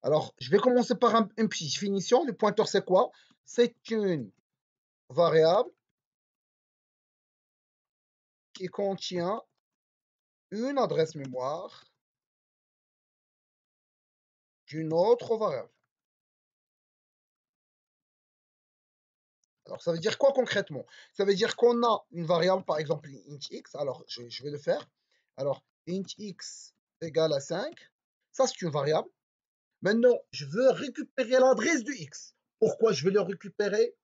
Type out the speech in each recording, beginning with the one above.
Alors, je vais commencer par une petite définition. Le pointeur, c'est quoi? C'est une variable qui contient une adresse mémoire d'une autre variable. Alors, ça veut dire quoi concrètement? Ça veut dire qu'on a une variable, par exemple, int x. Alors, je vais le faire. Alors, int x égale à 5. Ça, c'est une variable. Maintenant, je veux récupérer l'adresse de x. Pourquoi je vais le récupérer?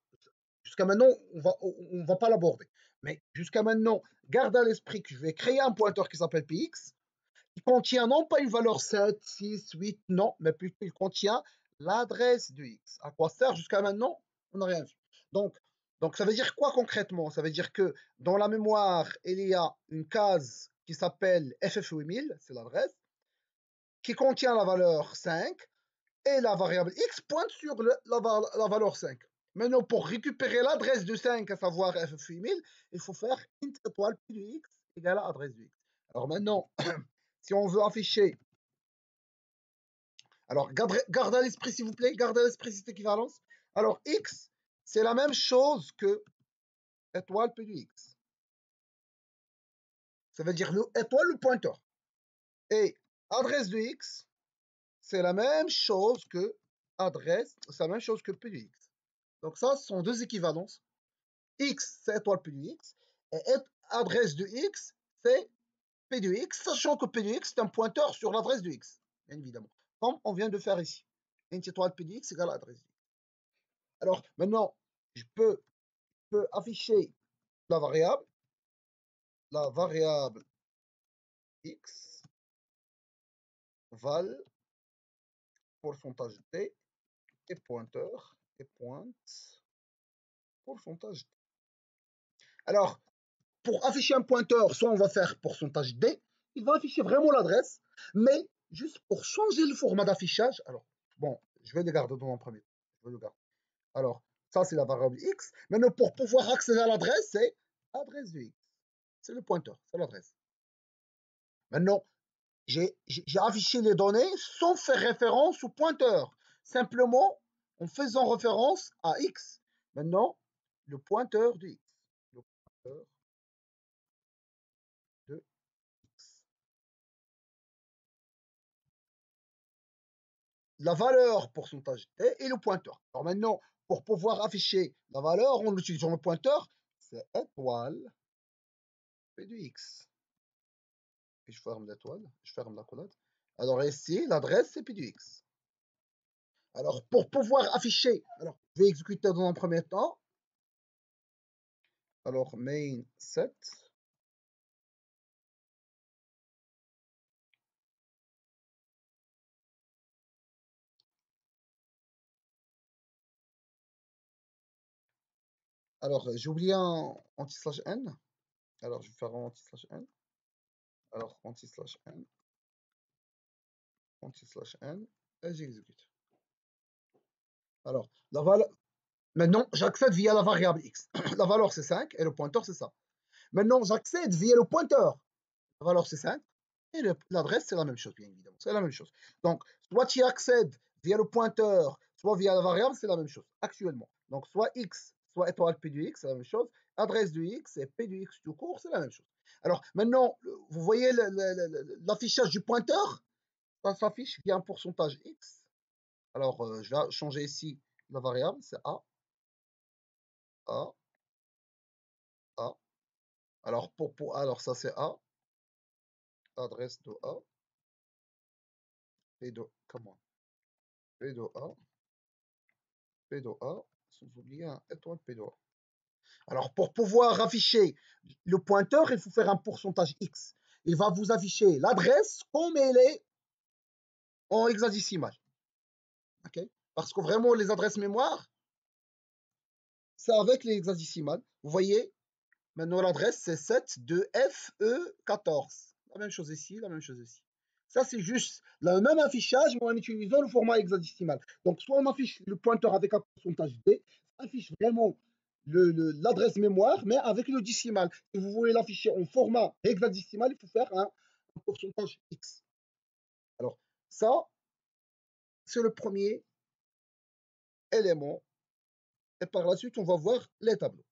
Jusqu'à maintenant, on va pas l'aborder. Mais jusqu'à maintenant, garde à l'esprit que je vais créer un pointeur qui s'appelle px, qui contient non pas une valeur 7, 6, 8, non, mais plutôt il contient l'adresse de x. À quoi sert jusqu'à maintenant? On n'a rien vu. Donc, donc, ça veut dire quoi concrètement? Ça veut dire que dans la mémoire, il y a une case qui s'appelle FF8000, c'est l'adresse, qui contient la valeur 5, et la variable x pointe sur la valeur 5. Maintenant, pour récupérer l'adresse de 5, à savoir f8000, il faut faire int étoile p de x égale à adresse de x. Alors maintenant, si on veut afficher, alors garde à l'esprit s'il vous plaît, garde à l'esprit cette équivalence. Alors x, c'est la même chose que étoile p de x. Ça veut dire étoile le pointeur. Et adresse de x, c'est la même chose que adresse, c'est la même chose que p de x. Donc ça, ce sont deux équivalences. X, c'est étoile P de X, et adresse de X, c'est P de X, sachant que P de X, c'est un pointeur sur l'adresse de X, bien évidemment, comme on vient de faire ici. Int étoile P de X égale adresse de X. Alors, maintenant, je peux afficher la variable X, val, pourcentage D, et pointeur, et pointe, pourcentage D. Alors, pour afficher un pointeur, soit on va faire pourcentage D, il va afficher vraiment l'adresse, mais juste pour changer le format d'affichage, alors, bon, je vais le garder dans un premier temps. Je vais le garder. Alors, ça, c'est la variable X. Maintenant, pour pouvoir accéder à l'adresse, c'est adresse de X. C'est le pointeur, c'est l'adresse. Maintenant, j'ai affiché les données sans faire référence au pointeur, simplement en faisant référence à X. Maintenant, le pointeur de X. Le pointeur de X. La valeur pourcentage T et le pointeur. Alors maintenant, pour pouvoir afficher la valeur en utilisant le pointeur, c'est étoile P de X. Et je ferme l'étoile, je ferme la collade. Alors ici, l'adresse, c'est P de X. Alors pour pouvoir afficher, alors je vais exécuter dans un premier temps. Alors main set. Alors j'ai oublié un anti-slash n. Alors je vais faire un anti-slash n. Alors anti-slash n. Anti-slash n. Et j'exécute. Alors la valeur. Maintenant, j'accède via la variable x. La valeur c'est 5 et le pointeur c'est ça. Maintenant, j'accède via le pointeur. La valeur c'est 5 et l'adresse c'est la même chose, bien évidemment. C'est la même chose. Donc, soit tu accèdes via le pointeur, soit via la variable, c'est la même chose, actuellement. Donc, soit x, soit étoile p de x, c'est la même chose. Adresse de x et p de x tout court, c'est la même chose. Alors, maintenant, vous voyez l'affichage du pointeur? Ça s'affiche via un pourcentage x. Alors, je vais changer ici la variable, c'est a. A. A. Alors ça c'est A, adresse de A, P de, comment? P de A, P de A, sans oublier un étoile P de A. Alors pour pouvoir afficher le pointeur, il faut faire un pourcentage X. Il va vous afficher l'adresse comme elle est en hexadécimal. Okay? Parce que vraiment les adresses mémoire, c'est avec les hexadécimales. Vous voyez, maintenant l'adresse c'est 7 de FE14. La même chose ici, la même chose ici. Ça, c'est juste le même affichage, mais en utilisant le format hexadécimal. Donc, soit on affiche le pointeur avec un pourcentage D, ça affiche vraiment l'adresse mémoire, mais avec le décimal. Si vous voulez l'afficher en format hexadécimal, il faut faire un pourcentage X. Alors, ça, c'est le premier élément. Et par la suite, on va voir les tableaux.